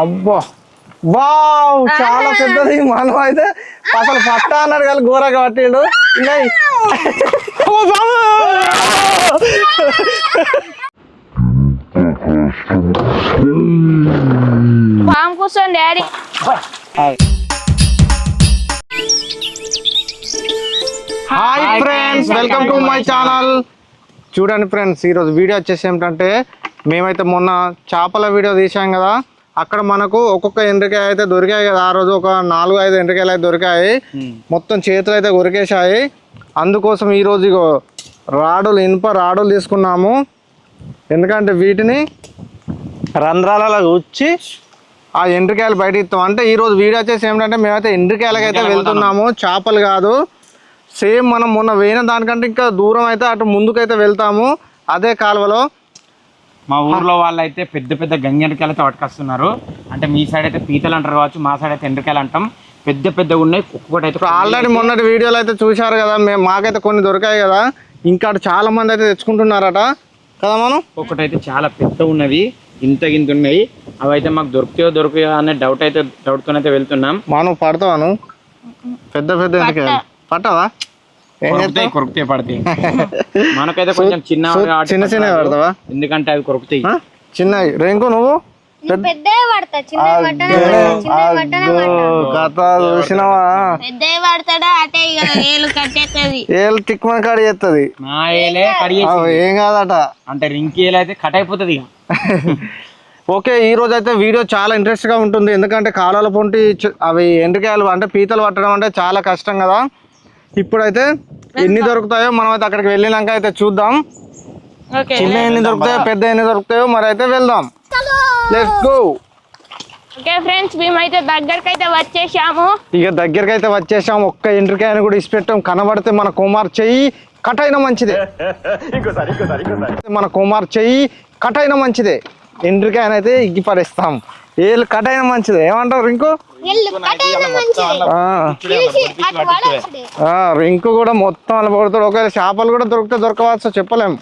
అబ్బా వావ్ చాలా పెద్దది మనం అయితే అసలు పట్టా అన్నాడు కానీ ఘోరంగా పట్టిండు ఇంకా పాము కూర్చోండి daddy. Hi friends, welcome to my channel. చూడండి ఫ్రెండ్స్, ఈరోజు వీడియో వచ్చేసి ఏమిటంటే మేమైతే మొన్న చేపల వీడియో తీసాం కదా, అక్కడ మనకు ఒక్కొక్క ఎండ్రికాయ అయితే దొరికాయి కదా. ఆ రోజు ఒక 4-5 ఎండ్రికాయలు అయితే దొరికాయి, మొత్తం చేతులు అయితే కొరికేశాయి. అందుకోసం ఈరోజు ఇగో రాడులు, ఇనుప రాడులు తీసుకున్నాము. ఎందుకంటే వీటిని రంధ్రాలలో వచ్చి ఆ ఎండ్రికాయలు బయట ఇస్తాం. అంటే ఈరోజు వీడియో వచ్చేసి ఏమిటంటే మేమైతే ఎండ్రికాయలకైతే వెళ్తున్నాము, చేపలు కాదు. సేమ్ మనం మొన్న వేయిన దానికంటే ఇంకా దూరం అయితే అటు ముందుకైతే వెళ్తాము, అదే కాలువలో. మా ఊర్లో వాళ్ళు అయితే పెద్ద పెద్ద గంగెండ్రికాయలు అయితే పట్టుకొస్తున్నారు. అంటే మీ సైడ్ అయితే పీతలు అంటారు కావచ్చు, మా సైడ్ అయితే ఎండ్రికాయలు అంటాం. పెద్ద పెద్దగా ఉన్నాయి. ఒక్కొక్కటి అయితే ఆల్రెడీ మొన్నటి వీడియోలు అయితే చూశారు కదా, మాకైతే కొన్ని దొరికాయి కదా. ఇంకా చాలా మంది అయితే తెచ్చుకుంటున్నారట కదా. మనం ఒక్కొక్కటి చాలా పెద్ద ఉన్నవి, ఇంత ఉన్నాయి. అవి అయితే మాకు దొరుకుతాయో అనే డౌట్తో అయితే వెళ్తున్నాం. మనం పడతావాను పెద్ద పెద్ద ఎండ్రికాయలు పట్టవా? కొరుకుతాయి పడతాయి. మనకైతే కొంచెం చిన్న చిన్న పడతావా? ఎందుకంటే అవి కొరుకుతాయి. చిన్న రేంకు నువ్వు కథ చూసినావా? ఏళ్ళు తిక్కుమని కడి చేస్తుంది, మా ఏలే ఏం కాదట. అంటే రింకి ఏలు అయితే కట్ అయిపోతుంది. ఓకే, ఈ రోజు అయితే వీడియో చాలా ఇంట్రెస్ట్ గా ఉంటుంది. ఎందుకంటే కాలాల పొంటి అవి ఎండ్రికాయలు అంటే పీతలు పట్టడం అంటే చాలా కష్టం కదా. ఇప్పుడైతే ఎన్ని దొరుకుతాయో మనం అయితే అక్కడికి వెళ్ళినాక అయితే చూద్దాం. చిన్న ఎన్ని దొరుకుతాయో, పెద్ద ఎన్ని దొరుకుతాయో మరి అయితే వెళ్దాం. Let's go. ఓకే ఫ్రెండ్స్, మేమైతే దగ్గరకైతే వచ్చేసాము. ఇక దగ్గరకైతే వచ్చేసాము. ఒక్క ఎండ్రికాయని కూడా ఇసిపెట్టాం. కనబడితే మన కుమార్ చెయ్యి కట్ అయినా మంచిదే, మన కుమార్ చెయ్యి కట్ అయినా మంచిదే. ఎండ్రికాయని అయితే ఇగ్గి పడేస్తాం. ఏళ్ళు కట్ అయినా మంచిదే. ఏమంటావు రింకు? రింకు కూడా మొత్తం అలా పడుతాడు. ఒకవేళ చేపలు కూడా దొరికితే దొరకవచ్చు, చెప్పలేము.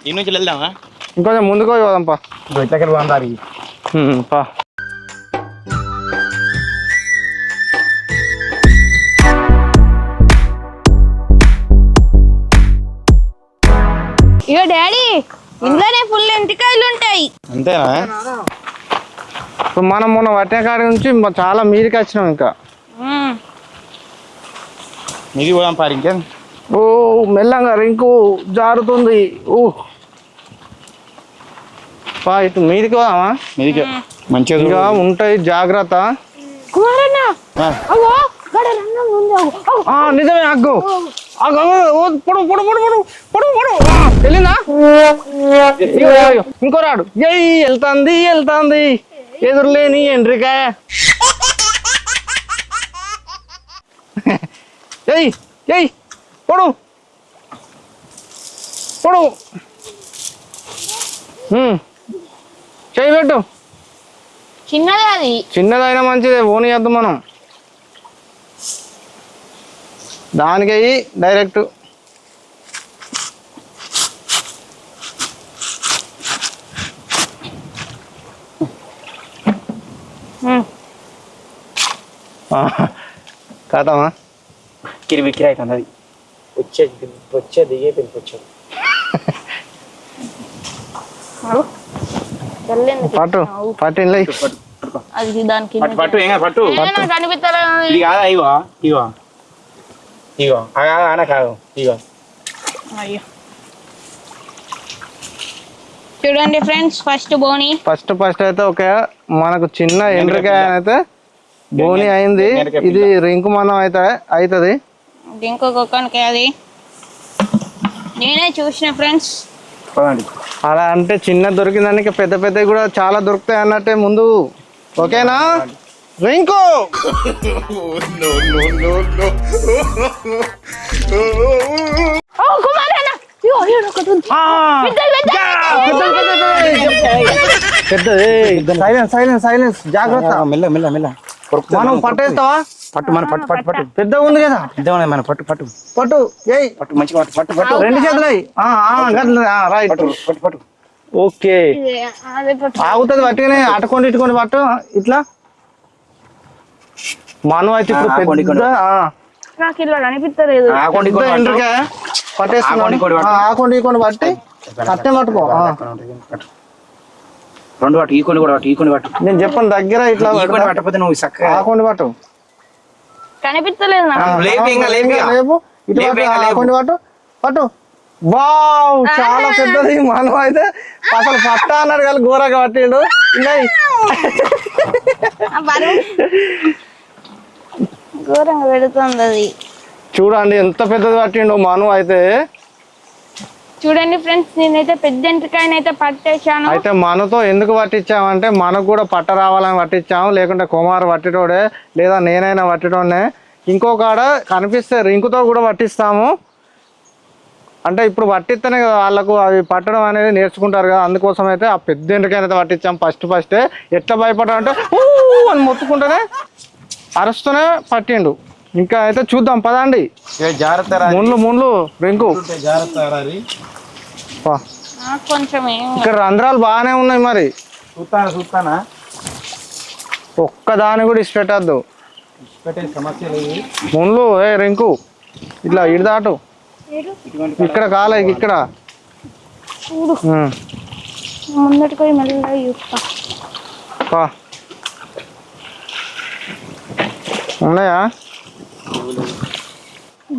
ఇంకొంచెం ముందుకు పోదాంపా. ఇగో డాడీ, ఇంట్లోనే ఫుల్ ఎంటికాయలు ఉంటాయి. అంతేనా? మనం మొన్న వట్టే కాడి నుంచి చాలా మీదికి వచ్చినాం. ఇంకా మీది పోదాం పారి. ఇంకేం ఓ మెల్లంగా రింకు జారుతుంది. ఇటు మీదికి పోదామా? మీదికి మంచిగా ఉంటాయి, జాగ్రత్త. నిజమే, అగ్గు పొడు పొడు పొడు పొడు పొడు పొడు వెళ్ళిందా? ఇంకో రాడు. వెళ్తాంది ఎదురులేని ఎండ్రికాయ. పొడు పొడు చెయ్యి పెట్టు. చిన్నదే అది, చిన్నదైనా మంచిదే. ఓని చేద్దాం మనం దానికి డైరెక్ట్. కాదమ్మా, కిరిబిక్కిరి అవుతుంది. అది వచ్చే దిగే వచ్చేది. పట్టు పట్టు అది దానికి పట్టు ఏం పట్టు కనిపిస్తా. ఇది కాదా? ఇగో ఇగో ఇగో అన కాదు. ఇగో అయ్యో చూడండి ఫ్రెండ్స్, ఫస్ట్ బోని. ఫస్ట్ అయితే ఒక మనకు చిన్న ఎండ్రికాయ అయితే బోని అయింది. ఇది రింకు మనం అయితే అవుతుంది. ఇంకొకనికి అది నేనే చూసిన ఫ్రెండ్స్. అలా అంటే చిన్న దొరికిందానికి పెద్ద పెద్దవి కూడా చాలా దొరుకుతాయి అన్నట్టే ముందు. ఓకేనా రింకు? సైలెన్స్ జాగ్రత్త. మనం పట్టేస్తావా? పట్టు మన పట్టు పట్టు పట్టు పెద్దగా ఉంది కదా. పెద్దగా మన పట్టు పట్టు పట్టు పట్టు మంచిగా పట్టు పట్టు పట్టు. రెండు చేతులు రైట్. పట్టు పట్టు. ఓకే, ఆగుతుంది. పట్టుకుని అటుకోండి ఇటుకోండి పట్టు. ఇట్లా మనం అయితే ఇప్పుడు ఆకోండి పెద్ద నాకు ఇలా కనిపిస్తలేదు. పెద్ద ఎండ్రికాయ పట్టేస్తున్నాడు. ఆకోండి ఈకోండి పట్టి అట్టే పట్టుకో. రెండు పట్టు, ఈ కొన్ని కూడా పట్టు, ఈ కొన్ని పట్టు. నేను చెప్పాను దగ్గర ఇట్లా పట్టకపోతే నువ్వు చక్కగా ఆకోండి పట్టు. కనిపిస్తలేదు నాకు. లేపు ఇటు పట్టు, ఆకోండి పట్టు పట్టు. వావ్ చాలా పెద్దది. మనం అయితే అసలు పట్ట అన్నాడు కానీ ఘోరంగా పట్టిండు. ఘోరంగా పెడుతుంది అది. చూడండి ఎంత పెద్దది పట్టిండు మనం అయితే. చూడండి ఫ్రెండ్స్, నేనైతే పెద్ద ఎంట్రికాయనైతే పట్టేశాను. అయితే మనతో ఎందుకు పట్టించామంటే మనకు కూడా పట్ట రావాలని పట్టించాము. లేకుంటే కుమార్ పట్టిటోడే లేదా నేనైనా పట్టిటోనే. ఇంకో కాడ కనిపిస్తే రింకుతో కూడా పట్టిస్తాము. అంటే ఇప్పుడు పట్టిస్తేనే కదా వాళ్ళకు అవి పట్టడం అనేది నేర్చుకుంటారు కదా. అందుకోసం అయితే ఆ పెద్ద ఎండ్రికాయనైతే పట్టించాం. ఫస్టే ఎట్లా భయపడ్డాడంటే ఊ అని మొత్తుకుంటేనే అరుస్తూనే పట్టిండు. ఇంకా అయితే చూద్దాం పదండి. ముళ్ళు రింకు కొంచెం ఇక్కడ రంధ్రాలు బాగానే ఉన్నాయి. మరి చూస్తానా ఒక్కదాని కూడా ఇష్టపెట్టద్దు. సమస్య లేదు. ముళ్ళు రింకు ఇట్లా ఇటు దాటు. ఇక్కడ కాలే ఇక్కడ ముందటికి మెల్లగా చూస్తా. ఉన్నాయా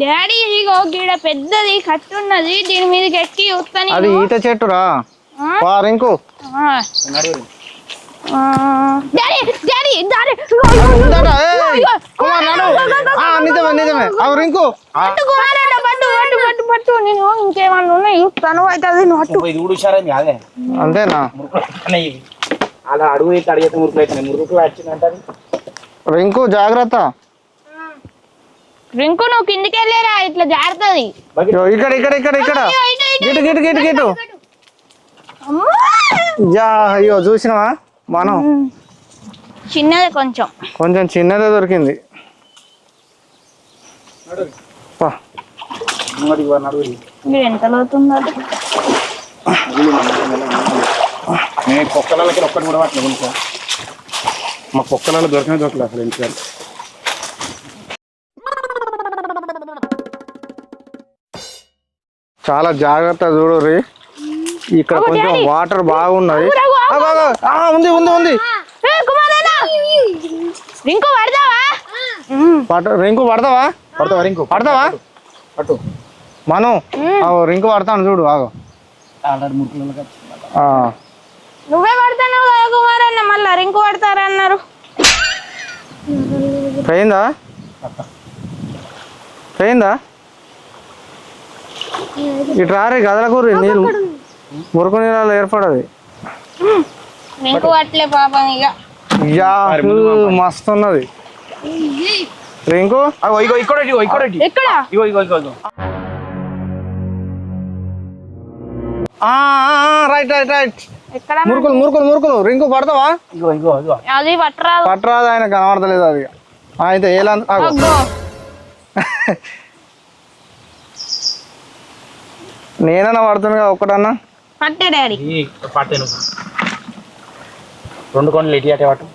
డాడీ? ఇదిగో గీడ పెద్దది కట్టున్నది, దీని మీదకి ఎక్కి చూస్తాను. అది ఈత చెట్టురా రింకు. నిజమే అవి రింకు. నేను ఇంకేమన్నా ఉన్నాయి చూస్తాను. అయితే అది అంతేనా? అలా అడుగు అడిగితే మురుకులు అవుతున్నాయి. మురుకులు వచ్చిందంటే రింకు జాగ్రత్త. రింకు నువ్వు కిందికి వెళ్ళారా, ఇట్లా జారుతుంది. ఇక్కడ ఇక్కడ ఇక్కడ ఇక్కడ గిటు గిటు గిటు గిటు. అయ్యో చూసినావా మనం చిన్నది కొంచెం చిన్నదే దొరికింది. ఎంత లోతుందో కుక్కలకి ఒక్కటి కూడా పట్టలేదు. మా కుక్కలలో దొరకలేదు అసలు ఇంట్లో. చాలా జాగ్రత్త చూడు. ఇక్కడ కొంచెం వాటర్ బాగున్నది. ఉంది ఉంది ఉంది. రింకు పడతావా? రింకు పడతావా? పడతావా పట్టు మనం రింకు పడతాను చూడు. ఆగో నువ్వే పడతాను కదా కుమార్ అన్న, మళ్ళా రింకు పడతారన్నారు. పోయిందా ఇటు రారే గదలకూరి నీళ్ళు మురుకు నీళ్ళలో ఏర్పడది. రింకు పట్టలే పాపం. ఇక మస్తు ఉన్నది రింకు. Right right right. మురుకులు మురుకులు మురుకులు. రింకు పడతావా? అది పట్టరాదు, ఆయన కనబడతలేదు అది. అయితే ఎలా నేనన్నా పడుతున్నా ఒక్కటన్నా పట్టే డాడీ. పట్టాను రెండు కొండలు ఎటు అటే పట్టు.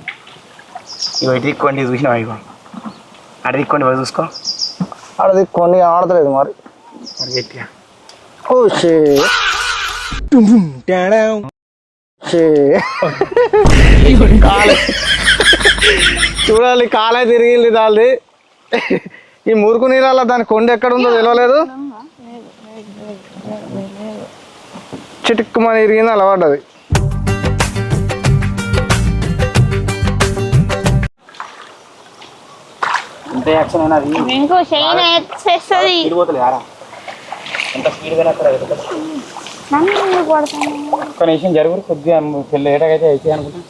ఇటు దిక్కోండి చూసినావా? ఇగో అటు దిక్కోండి చూసుకో. ఆడ దిక్కోండి ఆడతలేదు మరి. గట్టిగా చూడాలి కాలే తిరిగింది దాల్ది. ఈ మురుకు నీళ్ళ దాని కొండ ఎక్కడ ఉందో తెలియలేదు. చిటుక్కుమని ఇరిగింది, అలా పడ్డది. ఒక్క నిమిషం జరుగు, కొద్దిగా లేటైతే అయితే అనుకుంటా.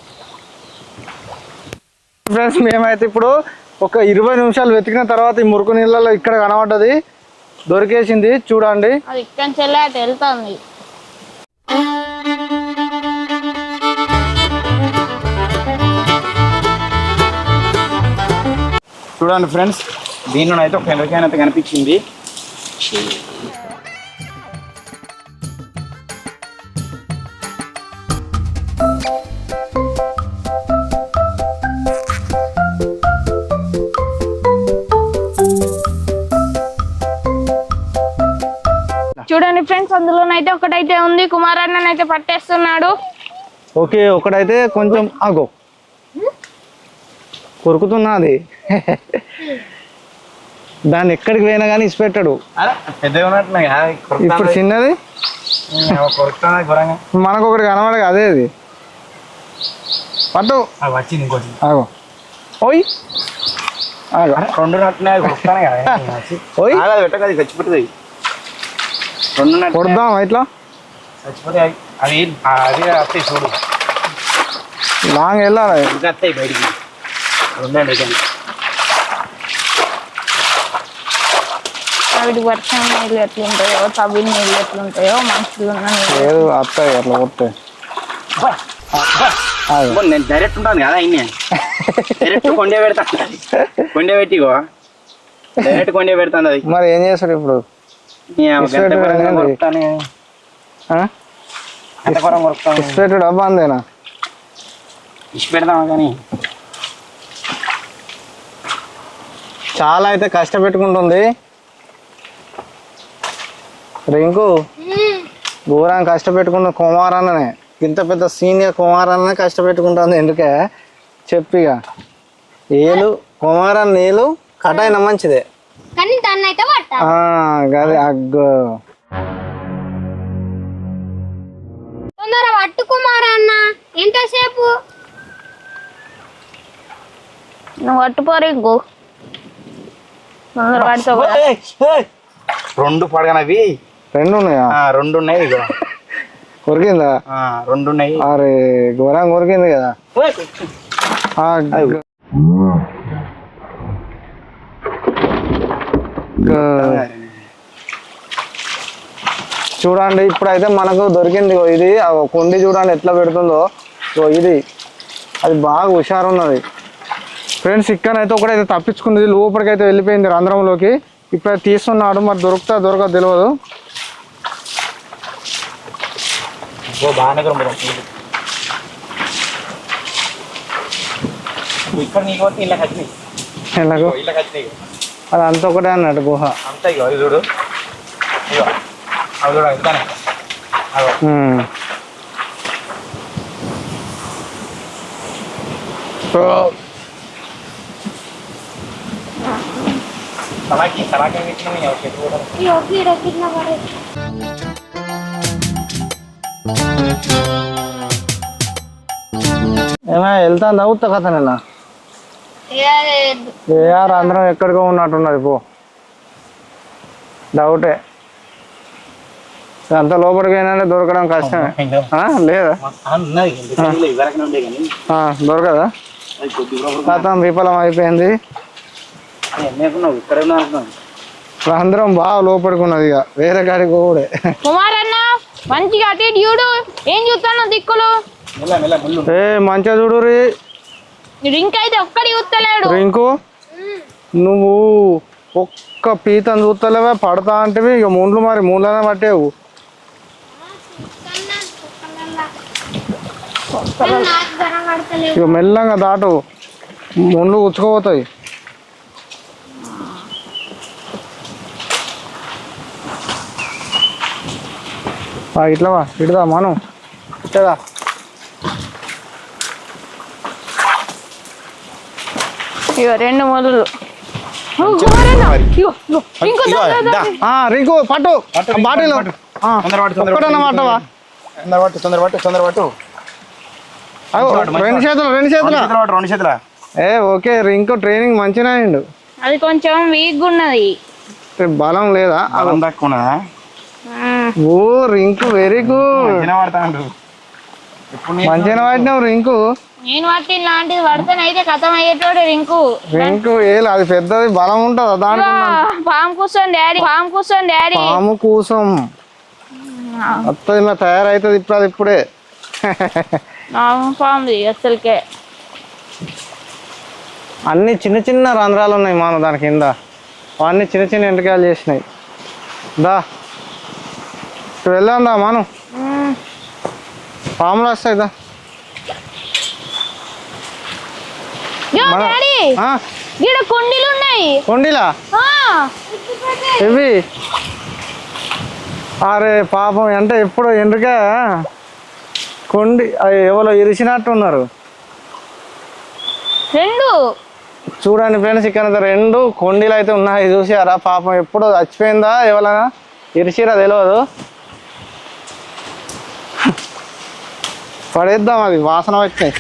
ఫ్రెండ్స్ మేమైతే ఇప్పుడు ఒక 20 నిమిషాలు వెతికిన తర్వాత ఈ మురుకు నీళ్ళలో ఇక్కడ కనబడ్డది, దొరికేసింది. చూడండి అది ఇక్కడ చెల్లి అటు వెళ్తుంది. చూడండి ఫ్రెండ్స్, దీనిలో అయితే ఒక ఎండ్రికాయ అయితే కనిపించింది. చూడండి ఫ్రెండ్స్, అందులోనైతే ఒకటైతే ఉంది. కుమారన్న అయితే పట్టేస్తున్నాడు. ఓకే, ఒకటైతే కొంచెం ఆగో కొరుకుతున్నది. దాన్ని ఎక్కడికి పోయినా కానీ ఇసిపెట్టాడు. ఇప్పుడు చిన్నది మనకు ఒకటి కనబడగా అదే అది పట్టు ఆగో ఓయ్ ఆగో రెండు ఓయ్ చచ్చిపోతుంది. కొడదాం ఇట్లా చచ్చిపోతాయి అది అది వస్తాయి చూడు, లాంగ్ వెళ్ళాలి. ఇంకా వస్తాయి బయటికి. రెండండి వీటి వర్షం నీళ్ళు ఎట్లుంటాయో, తవ్వి నీళ్ళు ఎట్లుంటాయో, మనుషులు ఉన్న నీళ్ళు. లేదు వస్తాయి అట్లా కొట్టే నేను డైరెక్ట్ ఉంటాను కదా ఇన్ని డైరెక్ట్ కొండే పెడతా. కొండే పెట్టి డైరెక్ట్ కొండే పెడతాను. అది మరి ఏం చేస్తాడు ఇప్పుడు? ఇసిపెట్టాడు అబ్బా అందేనా ఇసి పెడతామా కానీ చాలా అయితే కష్టపెట్టుకుంటుంది రింకు. ఘోరం కష్టపెట్టుకున్న కుమారన్ననే, ఇంత పెద్ద సీనియర్ కుమారన్ననే కష్టపెట్టుకుంటుంది. ఎందుకే చెప్పిగా ఏలు కుమారన్న ఏలు కటైనా మంచిదే కానీ దాన్ని అయితే గది అగ్గో తొందర పట్టు కుమారన్న. ఎంతసేపు నువ్వు పట్టుకోరు ఇంకో పడతావు కదా. రెండు పడగనవి రెండు ఉన్నాయా? రెండు ఉన్నాయి. ఇగో కొరికిందా? రెండు ఉన్నాయి. అరే ఘోరం కొరికింది కదా. చూడండి ఇప్పుడైతే మనకు దొరికింది ఇది కొండి. చూడండి ఎట్లా పెడుతుందో ఇది. అది బాగా హుషారు ఉన్నది ఫ్రెండ్స్. ఇక్కడైతే ఒకటైతే తప్పించుకున్నది, లోపలికైతే వెళ్ళిపోయింది రంధ్రంలోకి. ఇప్పుడు తీస్తున్నాడు, మరి దొరకదు తెలియదు. అది అంత ఒకటే అన్నట్టు గుహ. అంతా ఇగో ఇది చూడు, ఇగో అవి చూడ ఇస్తానే. సలాకి సలాకి ఏమైనా వెళ్తాను అవుతా కథ నిన్న ఏఆర్ అందరం ఎక్కడికో ఉన్నట్టున్నది. పో డౌటే. అంత లోపలికి అయినా దొరకడం కష్టమే. లేదా దొరకదా? కథం విఫలం అయిపోయింది. అందరం బాగా లోపలికి ఉన్నది. ఇక వేరే కాడికి కూడా కుమారన్న మంచిగా అటు ఇటు చూడు. ఏం చూస్తాను దిక్కులు? ఏ మంచిగా చూడు రీ. రింక్ అయితే ఒక్కడి చూస్తలేడు. రింకు నువ్వు ఒక్క పీతను చూస్తలేవా? పడతా అంటే ఇక ముండ్లు మరి ముండ్లనే పట్టేవు. ఇక మెల్లగా దాటు, ముండ్లు ఉచ్చుకోపోతాయి. ఇట్లా ఇటుదా మనం ఇట్లా ఇక రెండు మొదలు. రింకు పట్టు బాటిల్ పట్టవా? రెండు చేతుల ఏ ఓకే. రింకు ట్రైనింగ్ మంచిగా అయిండు. అది కొంచెం వీక్ ఉన్నది, బలం లేదా? బలం తక్కువ ఉన్నదా? ఓ రింకు వెరీ గుడ్. మంచిగా పట్టినావు రింకు. నేను పట్టి లాంటిది పడితేనైతే కథం అయ్యేటోడు రింకు. రింకు ఏలు అది పెద్దది బలం ఉంటుందా దాంట్లో? పాము కూర్చోండి డాడీ, పాము కూర్చోండి డాడీ. పాము కూసం వస్తుంది ఇలా తయారవుతుంది ఇప్పుడు. అది ఇప్పుడే పాముది అసలుకే. అన్ని చిన్న చిన్న రంధ్రాలు ఉన్నాయి మనం దాని కింద. అన్ని చిన్న చిన్న ఎంటకాయలు చేసినాయి. దా ఇప్పుడు వెళ్దాం దా మనం. పాములు వస్తాయి దా. కొండీలు ఉన్నాయి. కొండీలా? ఇవి అరే పాపం అంటే ఎప్పుడు ఎందుకే కొండి అది ఎవరో ఇరిచినట్టున్నారు. రెండు చూడండి ఫ్రెండ్స్, ఇక్కడ రెండు కొండీలు అయితే ఉన్నాయి చూసారా. పాపం ఎప్పుడు చచ్చిపోయిందా ఎవరైనా ఇరిచిరా తెలియదు. పడేద్దాం, అది వాసన వచ్చినాయి.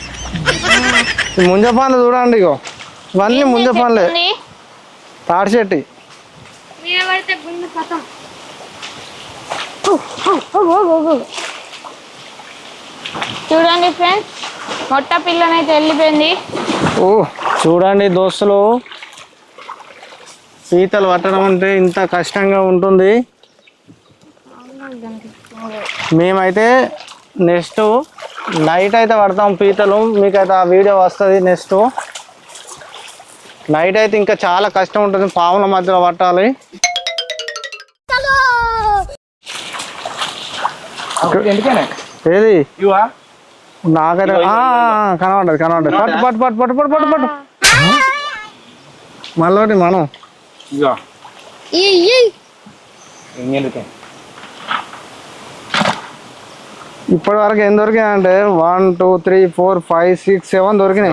ముంజ పండ్లు చూడండి, ఇగో ఇవన్నీ ముంజ పండ్లే, తాడి చెట్టు. చూడండి ఫ్రెండ్స్, మొట్ట పిల్లనైతే వెళ్ళిపోయింది. ఓ చూడండి దోస్తులు, పీతలు పట్టడం అంటే ఇంత కష్టంగా ఉంటుంది. మేమైతే నెక్స్ట్ నైట్ అయితే పడతాం పీతలు, మీకైతే ఆ వీడియో వస్తుంది. నెక్స్ట్ నైట్ అయితే ఇంకా చాలా కష్టం ఉంటుంది, పాముల మధ్యలో పట్టాలి. ఏది నాకైతే కనబడ్డది కనబడ్డది. పట్టు పట్టు పట్టు పట్టు పట్టు పట్టు పట్టు మళ్ళీ మనం ఇప్పటి వరకు ఏం దొరికినాయి అంటే 1 2 3 4 5 6 7 దొరికినాయి.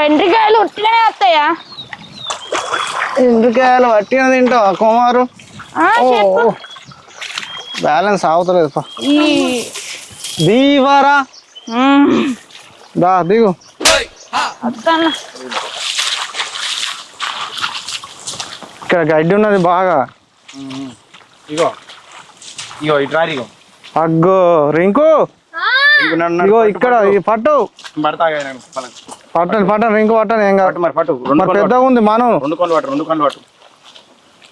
రెండుకాయలు ఉట్టిగానే వస్తాయా? ఎండ్రికాయలు పట్టిన తింటావా కుమారు? బ్యాలెన్స్ అవుతలేదు. దీవారా దా దిగు. ఇక్కడ గడ్డి ఉన్నది బాగా. అగ్గో రింకు, ఇగో ఇక్కడ పట్టు పట్టండి పట్టండి రింకు పట్టండి. ఏం కాదు మరి పెద్దగా ఉంది మనం.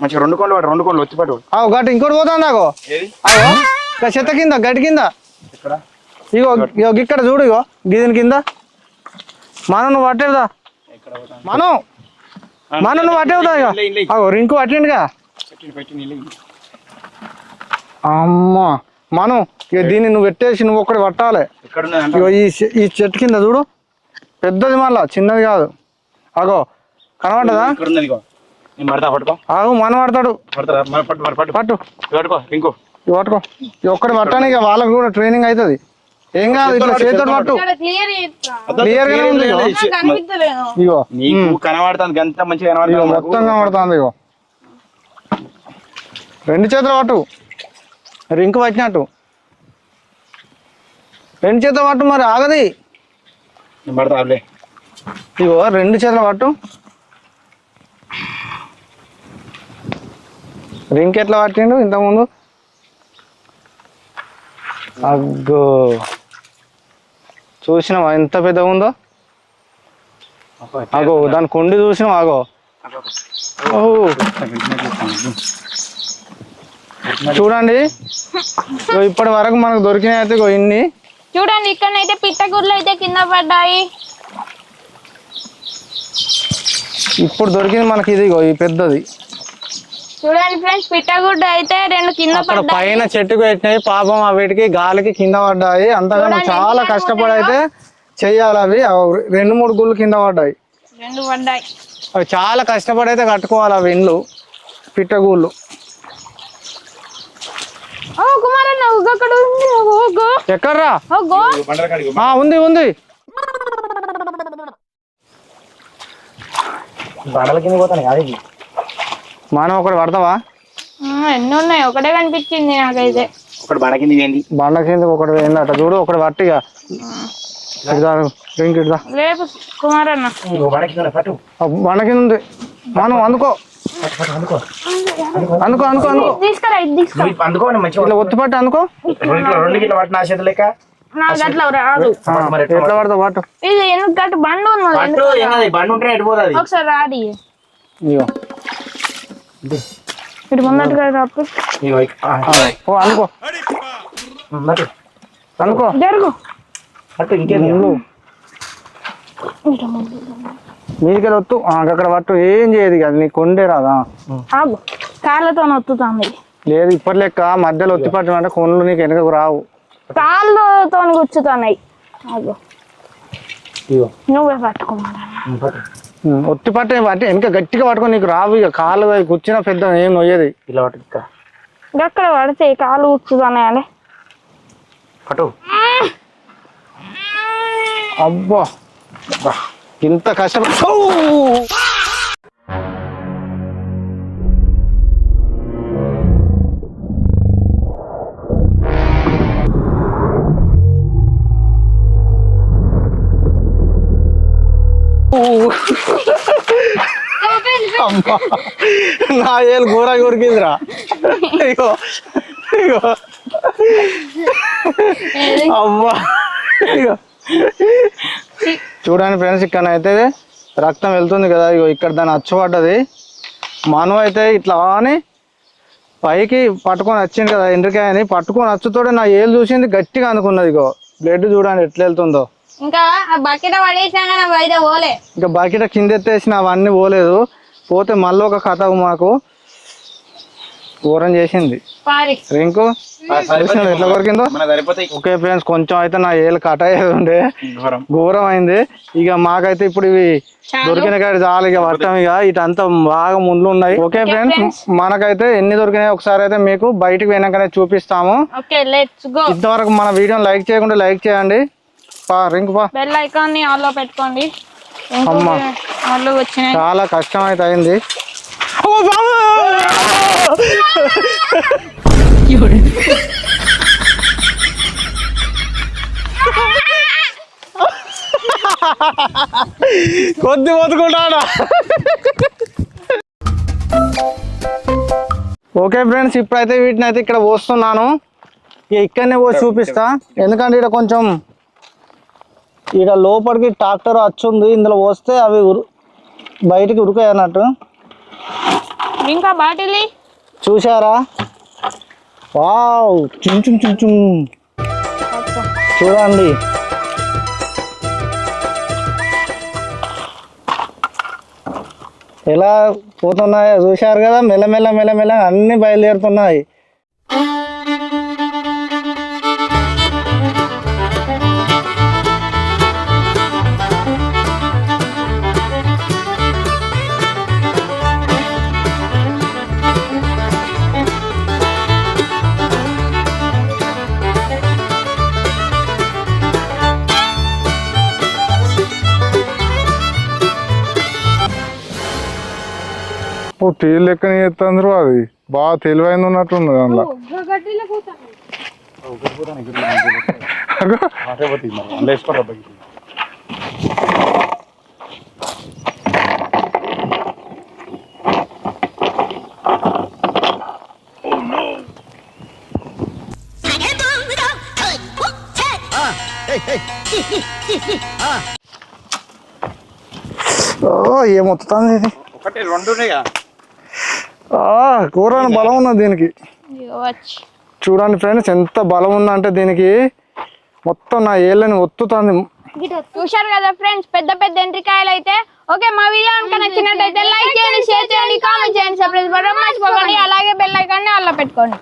మంచిగా 2 కోళ్ళు వచ్చి పట్టు. గట్టి ఇంకోటి పోతాను నాకు. అగో చెత్త కింద గడ్డి కింద ఇగో ఇగో ఇక్కడ చూడు, ఇగో గిదిని కింద. మనం నువ్వు పట్టేదా? మనం నువ్వు పట్టేవుదా? ఇక అగో రింకు పట్టిండుగా. అమ్మా మనం ఇక దీన్ని నువ్వు పెట్టేసి నువ్వు ఒక్కడి పట్టాలి. ఇగో ఈ చెట్టు కింద చూడు, పెద్దది మళ్ళా చిన్నది కాదు. అగో కనబడ్డదా? ఆగు మనం పడతాడు. పట్టు పట్టుకో ఒక్కడి పట్టాను. ఇక వాళ్ళకి కూడా ట్రైనింగ్ అవుతుంది. ఏం కాదు, ఇట్లా చేతితో పట్టు. క్లియర్ గానే ఉంది. ఇగో కనబడుతుంది, ఎంత మంచిగా మొత్తం కనబడుతుంది. ఇగో 2 చేతులు పట్టు, రింకు పట్టినట్టు 2 చేతులు పట్టు. మరి ఆగది. ఇగో 2 చేతులు పట్టు. రింక్ ఎట్లా పట్టిండు ఇంతకుముందు? అగ్గో చూసినావా ఎంత పెద్దగా ఉందో? అగో దాని కొండి చూసినావు? ఆగో చూడండి, ఇప్పటి వరకు మనకు దొరికినాయి అయితే ఇన్ని. చూడండి ఇక్కడనైతే పిట్టగుడ్లు అయితే కింద పడ్డాయి. ఇప్పుడు దొరికింది మనకి ఇది, ఈ పెద్దది. చూడండి ఫ్రెండ్స్, పిట్టగుడ్డ అయితే 2 కింద పడ్డాయి. పైన చెట్టుకు పెట్టినాయి. పాపం వీటికి గాలికి కింద పడ్డాయి. అంతగా చాలా కష్టపడి అయితే చెయ్యాలి. అవి 2-3 గుళ్ళు కింద పడ్డాయి. 2 పడ్డాయి. అవి చాలా కష్టపడి అయితే కట్టుకోవాలి అవి ఇండ్లు, పిట్టగూళ్ళు. కుమారన్న అక్కడ ఉంది. ఎక్కడ్రా? ఉంది ఉంది. బండల కింద పోతాను కాదు. మనం ఒకటి పడతావా? ఎన్ని ఉన్నాయి? ఒకటే కనిపించింది నాకైతే. ఒకటి బండ కింద ఏంది? బండ కింద ఒకటి ఏందట చూడు. ఒకటి పట్టిగా రేపు కుమారన్న బండ కింద ఉంది. మనం అందుకో అందుకో అందుకో అందుకో తీసుకురా. ఇది తీసుకో, అందుకోని మంచిగా ఇట్లా ఒత్తి పట్టి అనుకో. 2 కిలో పట్టిన ఆశ లేక అట్లా రాదు. ఎట్లా పడతావు పట్టు. ఇది ఎందుకు గట్టు బండి ఉన్నది? బండి ఉంటే ఎడిపోతుంది. ఒకసారి రాడి. ఇగో ఇటు ముందట్టుగా రాపు. అనుకో అనుకో జరుగు. మీదికి వత్తు అక్కడ పట్టు. ఏం చేయదు కదా, నీ కొండే రాదా? ఆగు, కాళ్ళతో నొత్తుతాంది. లేదు ఇప్పటి లెక్క మధ్యలో ఒత్తి పట్టమంటే కొండ్లు నీకు వెనకకు రావు. కాళ్ళతో గుచ్చుతున్నాయి. ఆగు ఇగో నువ్వే పట్టుకోమన్నా. ఒత్తి పట్టే పట్టి వెనక గట్టిగా పట్టుకొని నీకు రావు ఇక కాలు కూర్చున్న పెద్ద ఏం నొయ్యేది. ఇలా పట్టు ఇక్కడ అక్కడ పడితే కాలు కూర్చున్నాయాలి. పట్టు. అబ్బా ఇంత కష్టపడి అమ్మా నా ఏళ్ళు కూర కొరికిందిరా. ఇగో ఇగో అమ్మా ఇగో చూడండి ఫ్రెండ్స్, ఇక్కడ అయితే రక్తం వెళ్తుంది కదా. ఇగో ఇక్కడ దాన్ని అచ్చుపడ్డది. మనం అయితే ఇట్లా అని పైకి పట్టుకొని వచ్చింది కదా ఎండ్రికాయని, పట్టుకొని వచ్చుతోటే నా ఏళ్ళు చూసింది గట్టిగా అనుకున్నది. ఇగో బ్లడ్ చూడండి ఎట్లా వెళ్తుందో. ఇంకా బకెట్ పడేసాక నా బయట పోలే. ఇంకా బకెట్ కింద ఎత్తేసిన అవన్నీ పోలేదు. పోతే మళ్ళీ ఒక కథ మాకు ఘోరం చేసింది. రింకు చూసినది ఎట్లా కొరికిందో. ఓకే ఫ్రెండ్స్, కొంచెం అయితే నా ఏళ్ళు కట్ అయ్యేది ఉండే, ఘోరం అయింది. ఇక మాకైతే ఇప్పుడు ఇవి దొరికిన కాడి చాలు. ఇక వర్తం ఇక ఇటంతా బాగా ముండ్లు ఉన్నాయి. ఓకే ఫ్రెండ్స్, మనకైతే ఎన్ని దొరికినాయి ఒకసారి అయితే మీకు బయటకు పోయినాకనే చూపిస్తాము. ఇంతవరకు మన వీడియోని లైక్ చేయకుండా లైక్ చేయండి. రింకు పా, బెల్ ఐకాన్ ని ఆన్ లో పెట్టుకోండి. అమ్మా వచ్చినాయి. చాలా కష్టం అయితే అయింది. కొద్ది బతుకుంటాడా. ఓకే ఫ్రెండ్స్, ఇప్పుడైతే వీటిని అయితే ఇక్కడ పోస్తున్నాను. ఇక్కడనే పోసి చూపిస్తా, ఎందుకంటే ఇక్కడ కొంచెం ఇక్కడ లోపలికి ట్రాక్టర్ వచ్చుంది. ఇందులో పోస్తే అవి బయటికి ఉరికాయి అన్నట్టు. ఇంకా బాటిల్ చూసారా? వావ్, చుంచుం చుంచుం చూడండి. ఎలా పోతున్నాయో చూశారు కదా. మెల్లమెల్ల మెల్లమెల్ల అన్ని బయలుదేరుతున్నాయి. తేలు లెక్కన చేస్తాండ్రు. అది బాగా తెలివైంది ఉన్నట్టుంది దాంట్లో. ఏమొస్తుంది ఇది? ఒకటి రెండు ఉన్నాయిగా. కూర బలం ఉన్నది దీనికి. చూడండి ఫ్రెండ్స్, ఎంత బలం ఉందంటే దీనికి మొత్తం నా ఏళ్ళని ఒత్తుతుంది. చూశారు కదా ఫ్రెండ్స్, పెద్ద పెద్ద ఎండ్రికాయలు అయితే. ఓకే, మా వీడియో కనుక నచ్చినట్టయితే లైక్ చేయండి, షేర్ చేయండి, కామెంట్ చేయండి, సబ్స్క్రైబ్ చేసుకోండి, అలాగే బెల్ ఐకాన్ ని ఆన్ లో పెట్టుకోండి.